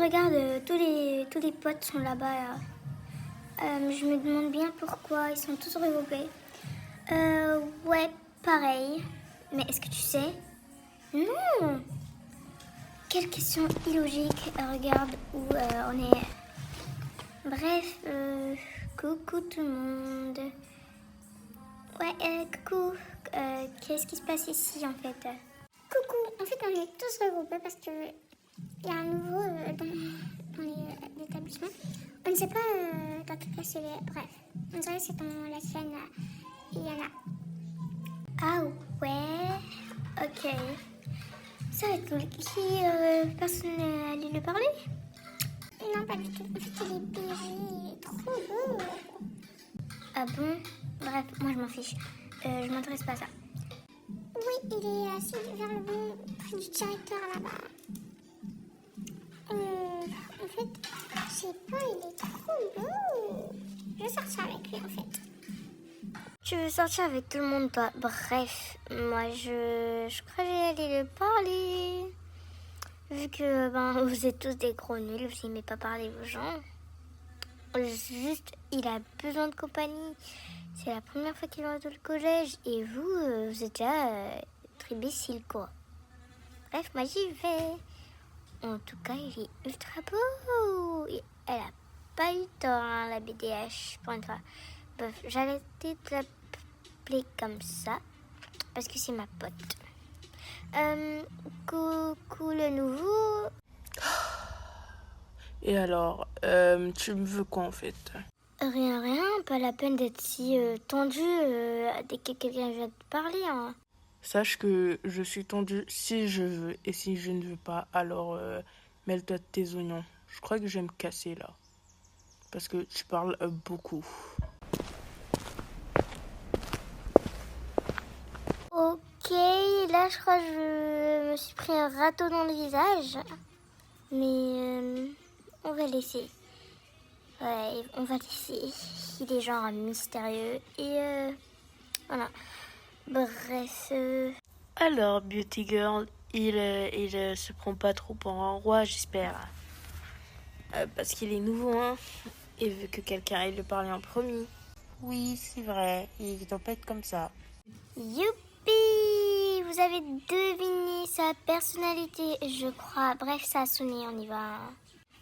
Regarde, tous les potes sont là-bas. Là. Je me demande bien pourquoi ils sont tous regroupés. Ouais, pareil. Mais est-ce que tu sais? Non. Quelle question illogique. Regarde où on est. Bref, coucou tout le monde. Ouais, coucou. Qu'est-ce qui se passe ici en fait? Coucou. En fait, on est tous regroupés parce que il y a un nouveau dans l'établissement. On ne sait pas dans quelle classe il est. Bref, on dirait que c'est dans la sienne. Il y en a. Ah ouais, ok. Ça va être cool. Personne n'est allé lui parler? Non, pas du tout. En fait, il est BG, il est trop beau. Ah bon? Bref, moi je m'en fiche. Je m'intéresse pas à ça. Oui, il est assis vers le bon près du directeur là-bas. En fait, je sais pas, il est trop beau. Je veux sortir avec lui, en fait. Tu veux sortir avec tout le monde, toi? Bref, moi, je crois que j'ai allé le parler. Vu que, vous êtes tous des gros nuls, vous n'aimez pas parler aux gens. Juste, il a besoin de compagnie. C'est la première fois qu'il est dans le collège. Et vous êtes déjà très imbécile, quoi. Bref, moi, j'y vais. En tout cas, il est ultra beau. Elle a pas eu tort, hein, la BDH, pour une fois. Bref, j'allais te l'appeler comme ça, parce que c'est ma pote. Coucou le nouveau. Et alors, tu me veux quoi en fait? Rien, pas la peine d'être si tendu dès que quelqu'un vient te parler, hein. Sache que je suis tendue si je veux, et si je ne veux pas, alors mêle-toi de tes oignons. Je crois que je vais me casser là, parce que tu parles beaucoup. Ok, là je crois que je me suis pris un râteau dans le visage, mais on va laisser. Ouais, on va laisser. Il est genre mystérieux et voilà. Bref. Alors, Beauty Girl, il se prend pas trop pour un roi, j'espère. Parce qu'il est nouveau, hein, et veut que quelqu'un aille le parler en premier. Oui, c'est vrai, il doit pas être comme ça. Youpi! Vous avez deviné sa personnalité, je crois. Bref, ça a sonné, on y va.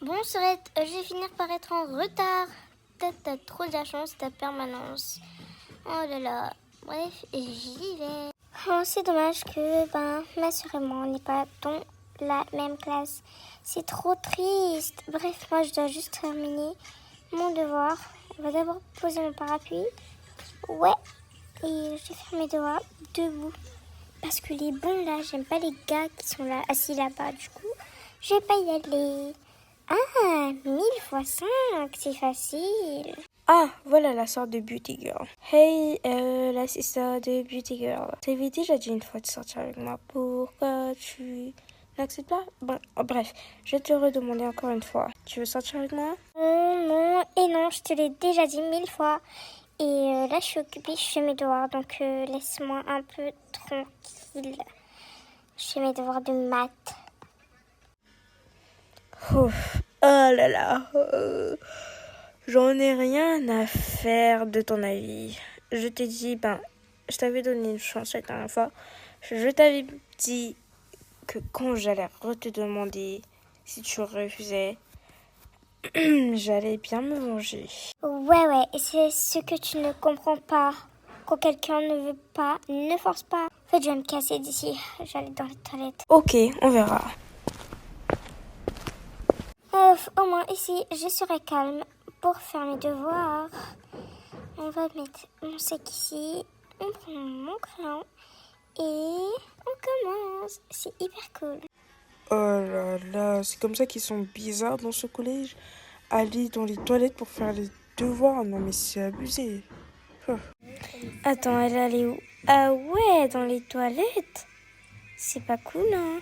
Bon, Sorette, je vais finir par être en retard. T'as trop de la chance, ta permanence. Oh là là. Bref, j'y vais. Oh, c'est dommage que ma soeur et moi, on n'est pas dans la même classe. C'est trop triste. Bref, moi, je dois juste terminer mon devoir. On va d'abord poser mon parapluie. Ouais. Et je vais faire mes devoirs debout. Parce que les bons là, j'aime pas les gars qui sont là, assis là-bas. Du coup, je vais pas y aller. Ah, 1000 fois 5, c'est facile. Ah, voilà la sorte de Beauty Girl. Hey, l'assistant de Beauty Girl. T'avais déjà dit une fois de sortir avec moi. Pourquoi tu n'acceptes pas? Bon, bref, je vais te le redemander encore une fois. Tu veux sortir avec moi? Non, et non, je te l'ai déjà dit 1000 fois. Et là, je suis occupée, je fais mes devoirs, donc laisse-moi un peu tranquille. Je fais mes devoirs de maths. Ouf. Oh là là. J'en ai rien à faire de ton avis. Je t'ai dit, je t'avais donné une chance la dernière fois. Je t'avais dit que quand j'allais te demander si tu refusais, j'allais bien me venger. Ouais, et c'est ce que tu ne comprends pas. Quand quelqu'un ne veut pas, ne force pas. En fait, je vais me casser d'ici. J'allais dans les toilettes. Ok, on verra. Au moins, ici, je serai calme pour faire mes devoirs. On va mettre mon sac ici. On prend mon crayon. Et on commence. C'est hyper cool. Oh là là, c'est comme ça qu'ils sont bizarres dans ce collège. aller dans les toilettes pour faire les devoirs. Non mais c'est abusé. Oh. Attends, elle est allée où? Ah ouais, dans les toilettes. C'est pas cool, hein.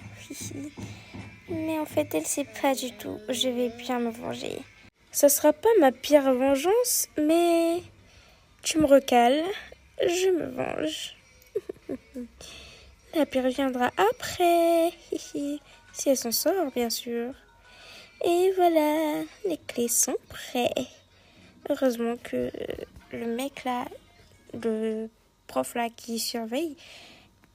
Mais en fait, elle sait pas du tout. Je vais bien me venger. Ça sera pas ma pire vengeance, mais tu me recales, je me venge. La pire viendra après. Si elle s'en sort, bien sûr. Et voilà, les clés sont prêtes. Heureusement que le mec là, le prof là qui surveille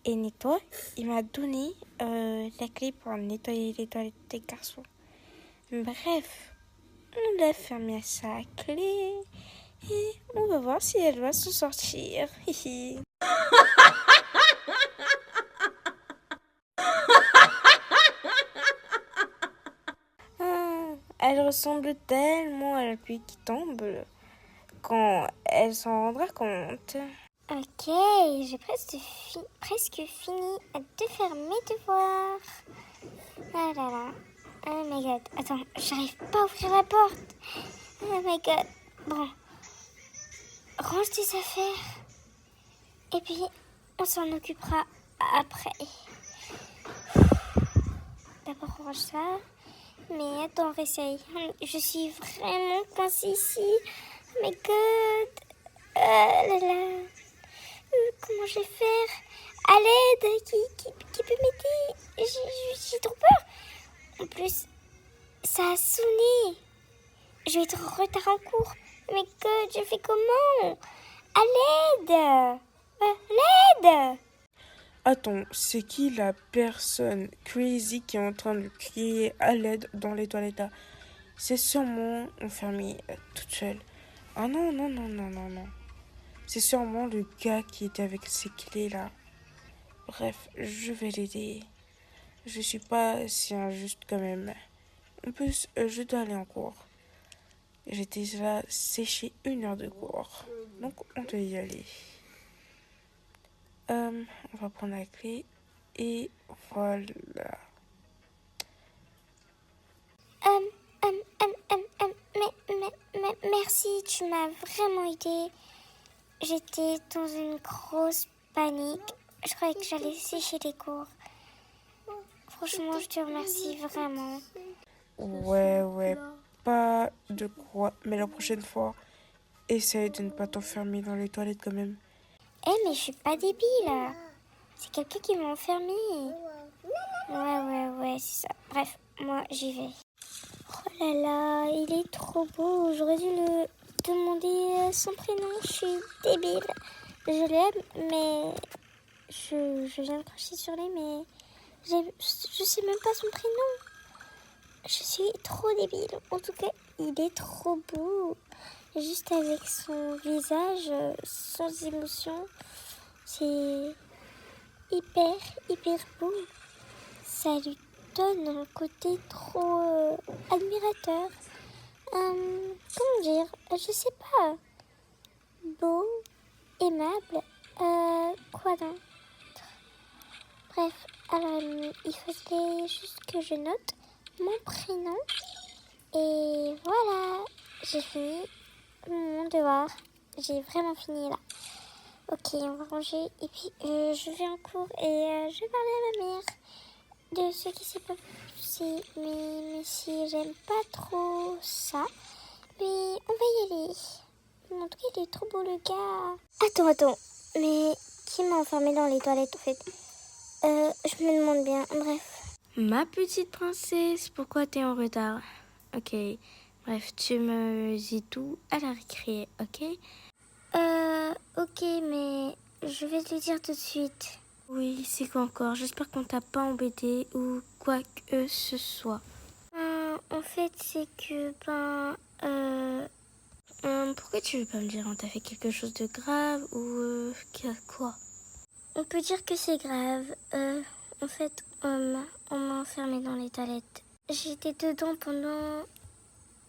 et nettoie, il m'a donné la clé pour nettoyer les toilettes des garçons. Bref, on l'a fermé à sa clé et on va voir si elle va s'en sortir. Elle ressemble tellement à la pluie qui tombe quand elle s'en rendra compte. Ok, j'ai presque fini de faire mes devoirs. Ah là là. Oh my god. Attends, j'arrive pas à ouvrir la porte. Oh my god. Bon. Range tes affaires. Et puis, on s'en occupera après. D'abord, range ça. Mais attends, réessaye. Je suis vraiment coincée ici. Oh my god. Ah là là. Comment je vais faire? À l'aide, qui peut m'aider? J'ai trop peur. En plus, ça a sonné. Je vais être en retard en cours. Mais que je fais comment? À l'aide! L'aide! Attends, c'est qui la personne crazy qui est en train de crier à l'aide dans les toilettes là? C'est sûrement enfermée toute seule. Ah non, non, non, non, non, non. C'est sûrement le gars qui était avec ses clés là. Bref, je vais l'aider. Je suis pas si injuste quand même. En plus, je dois aller en cours. J'ai déjà séché 1 heure de cours. Donc, on doit y aller. On va prendre la clé. Et voilà. Merci, tu m'as vraiment aidé. J'étais dans une grosse panique. Je croyais que j'allais sécher les cours. Franchement, je te remercie vraiment. Ouais, pas de quoi. Mais la prochaine fois, essaye de ne pas t'enfermer dans les toilettes quand même. Mais je suis pas débile. C'est quelqu'un qui m'a enfermée. Ouais, c'est ça. Bref, moi, j'y vais. Oh là là, il est trop beau. J'aurais dû le demander son prénom. Je suis débile. Je l'aime, mais je viens de cracher sur lui, mais je sais même pas son prénom. Je suis trop débile. En tout cas, il est trop beau. Juste avec son visage, sans émotion. C'est hyper beau. Ça lui donne un côté trop admirateur. Comment dire? Je sais pas. Beau, aimable. Quoi d'autre? Bref, alors il fallait juste que je note mon prénom. Et voilà, j'ai fini mon devoir. J'ai vraiment fini là. Ok, on va ranger. Et puis, je vais en cours et je vais parler à ma mère de ce qui s'est passé. Mais si j'aime pas trop ça, mais on va y aller. En tout cas, il est trop beau le gars. Attends. Mais qui m'a enfermée dans les toilettes en fait? Je me demande bien. Bref. Ma petite princesse, pourquoi t'es en retard? Ok, bref, tu me dis tout à la récré, ok? Ok, mais je vais te le dire tout de suite. Oui, c'est quoi encore? J'espère qu'on t'a pas embêté ou quoi que ce soit. En fait, c'est que, Pourquoi tu veux pas me dire? On t'a fait quelque chose de grave ou quoi? on peut dire que c'est grave. En fait, on m'a enfermée dans les toilettes. J'étais dedans pendant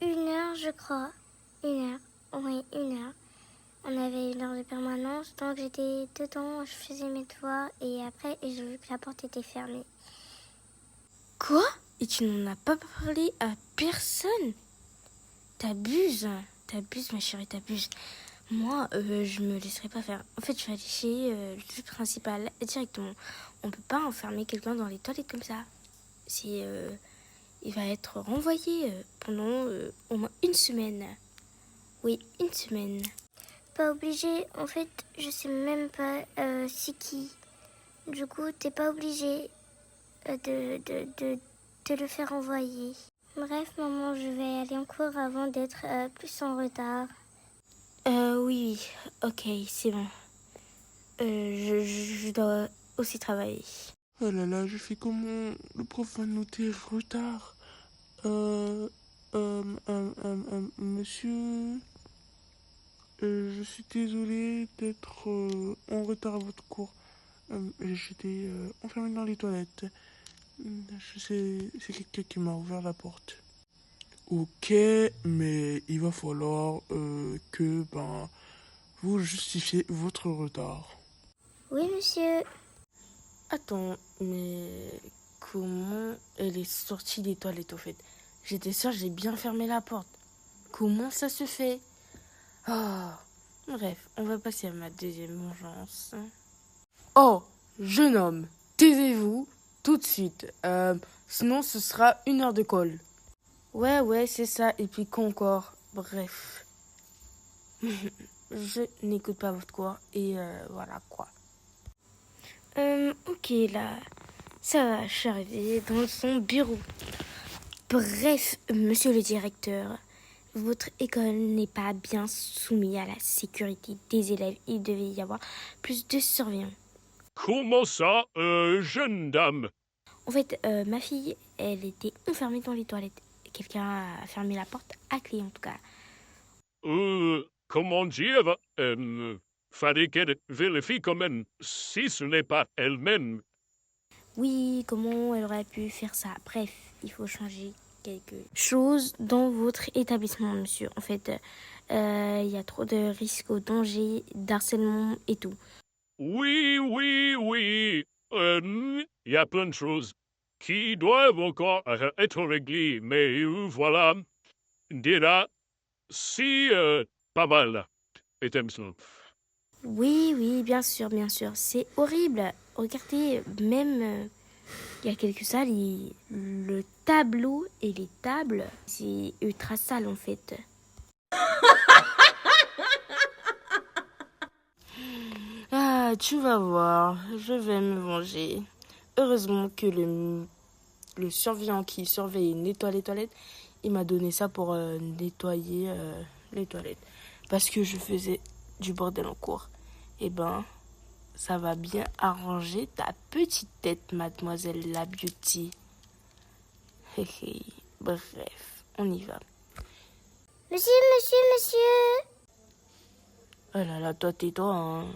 1 heure, je crois. 1 heure. Oui, 1 heure. On avait 1 heure de permanence, donc j'étais dedans, je faisais mes devoirs et après j'ai vu que la porte était fermée. Quoi? Et tu n'en as pas parlé à personne? T'abuses. T'abuses, ma chérie, t'abuses. Moi, je me laisserai pas faire. En fait, je vais aller chez le principal directement. On peut pas enfermer quelqu'un dans les toilettes comme ça. C'est, il va être renvoyé pendant au moins une semaine. Oui, une semaine. Pas obligé. En fait, je sais même pas c'est qui. Du coup, t'es pas obligé de le faire envoyer. Bref, maman, je vais aller en cours avant d'être plus en retard. Oui, ok, c'est bon. Je dois aussi travailler. Oh là là, je fais comment? Le prof va noter retard. Monsieur, je suis désolé d'être en retard à votre cours. J'étais enfermé dans les toilettes. Je sais, c'est quelqu'un qui m'a ouvert la porte. Ok, mais il va falloir que vous justifiez votre retard. Oui, monsieur. Attends, mais comment elle est sortie des toilettes au fait? J'étais sûre, j'ai bien fermé la porte. Comment ça se fait? Ah, bref, on va passer à ma deuxième vengeance. Oh, jeune homme, taisez-vous tout de suite. Sinon, ce sera 1 heure de colle. Ouais, c'est ça. Et puis quoi encore? Bref. Je n'écoute pas votre cours et voilà quoi. Ok, là, ça va, je suis arrivée dans son bureau. Bref, monsieur le directeur, votre école n'est pas bien soumise à la sécurité des élèves. Il devait y avoir plus de surveillants. Comment ça, jeune dame? En fait, ma fille, elle était enfermée dans les toilettes. Quelqu'un a fermé la porte à clé, en tout cas. Comment dire? Fallait qu'elle vérifie quand même si ce n'est pas elle-même. Oui, comment elle aurait pu faire ça? Bref, il faut changer quelque chose dans votre établissement, monsieur. En fait, il y a trop de risques au danger, d'harcèlement et tout. Oui. Il y a plein de choses qui doivent encore être réglées, mais voilà. Déjà, si pas mal, établissement. Oui, bien sûr. C'est horrible. Regardez, même il y a quelques salles, le tableau et les tables, c'est ultra sale en fait. Ah, tu vas voir, je vais me venger. Heureusement que le surveillant qui surveille et nettoie les toilettes, il m'a donné ça pour nettoyer les toilettes. Parce que je faisais du bordel en cours. Eh ben, ça va bien arranger ta petite tête, mademoiselle la beauty. Bref, on y va. Monsieur. Oh là là, toi tais-toi, hein.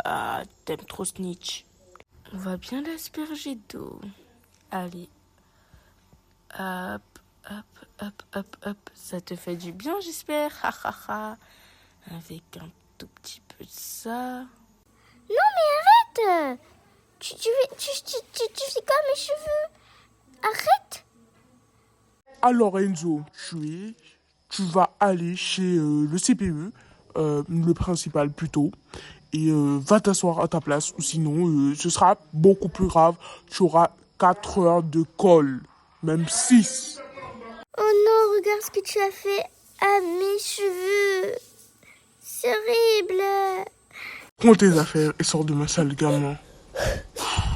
Ah, t'aimes trop snitch. On va bien l'asperger d'eau. Allez. Hop. Ça te fait du bien, j'espère. Ha, ha, ha. Avec un tout petit peu de ça. Non, mais arrête. Tu fais comme mes cheveux. Arrête. Alors Enzo, tu vas aller chez le CPE, le principal plutôt, et va t'asseoir à ta place, ou sinon ce sera beaucoup plus grave. Tu auras 4 heures de colle, même 6. Oh non, regarde ce que tu as fait à mes cheveux. C'est horrible. Prends tes affaires et sors de ma salle, gamin.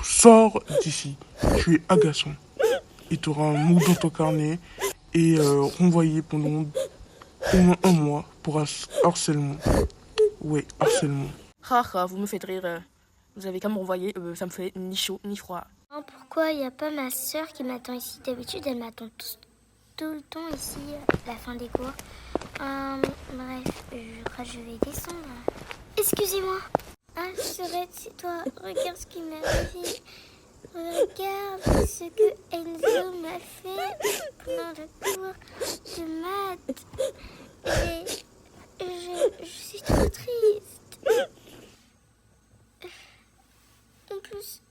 Sors d'ici, tu es agaçant. Et tu auras un mot dans ton carnet et renvoyé pendant au moins 1 mois pour harcèlement. Oui, harcèlement. Ha, vous me faites rire. Vous avez qu'à me renvoyer, ça me fait ni chaud ni froid. Pourquoi il n'y a pas ma soeur qui m'attend ici? D'habitude, elle m'attend tout le temps ici, à la fin des cours. Bref, je crois que je vais descendre. Excusez-moi. Ah, Sorette, c'est toi. Regarde ce qui m'est arrivé. Regarde ce que Enzo m'a fait pendant le cours de maths. Je suis trop triste. En plus,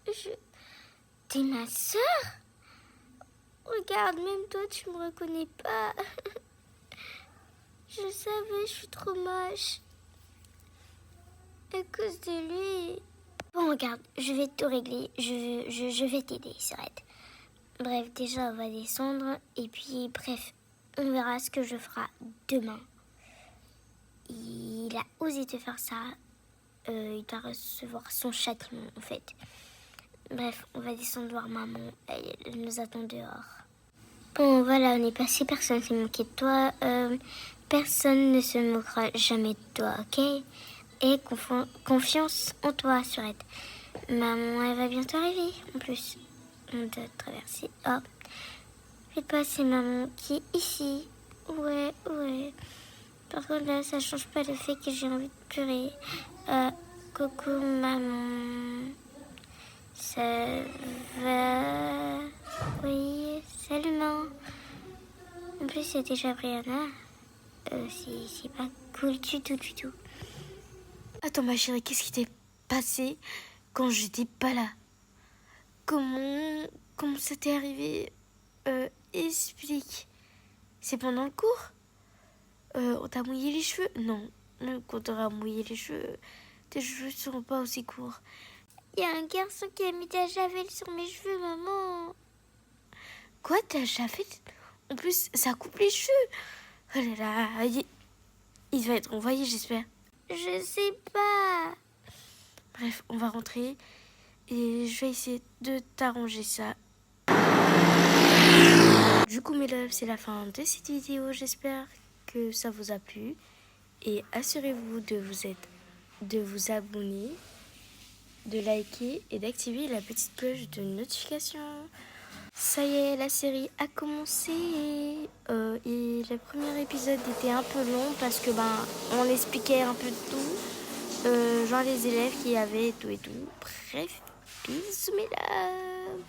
T'es ma sœur? Regarde, même toi, tu me reconnais pas. Je savais, je suis trop moche. À cause de lui. Bon, regarde, je vais tout régler. Je vais t'aider, Sirette. Bref, déjà, on va descendre. Et puis, bref, on verra ce que je ferai demain. Il a osé te faire ça. Il doit recevoir son châtiment, en fait. Bref, on va descendre voir maman. Elle nous attend dehors. Bon, voilà, on est passé. Personne ne s'est moqué de toi. Personne ne se moquera jamais de toi, ok? Et confiance en toi, Surette. Maman, elle va bientôt arriver, en plus. On doit traverser. Oh, faites pas, c'est maman qui est ici. Ouais. Par contre, là, ça change pas le fait que j'ai envie de pleurer. Coucou, maman. Ça va? Oui, salut, maman. En plus, c'est déjà Brianna. C'est pas cool du tout. Attends ma chérie, qu'est-ce qui t'est passé quand j'étais pas là? Comment ça t'est arrivé? Explique. C'est pendant le cours? On t'a mouillé les cheveux? Non, même quand t'auras mouillé les cheveux, tes cheveux seront pas aussi courts. Il y a un garçon qui a mis de la javel sur mes cheveux, maman. Quoi, t'as javel? En plus, ça coupe les cheveux. Oh là là, il va être envoyé, j'espère. Je sais pas. Bref, on va rentrer et je vais essayer de t'arranger ça. Du coup, mes loves, c'est la fin de cette vidéo. J'espère que ça vous a plu. Et assurez-vous de vous abonner, de liker et d'activer la petite cloche de notification. Ça y est, la série a commencé. Et le premier épisode était un peu long parce que on expliquait un peu de tout. Genre les élèves qu'il y avait et tout. Bref, bisous mes loves.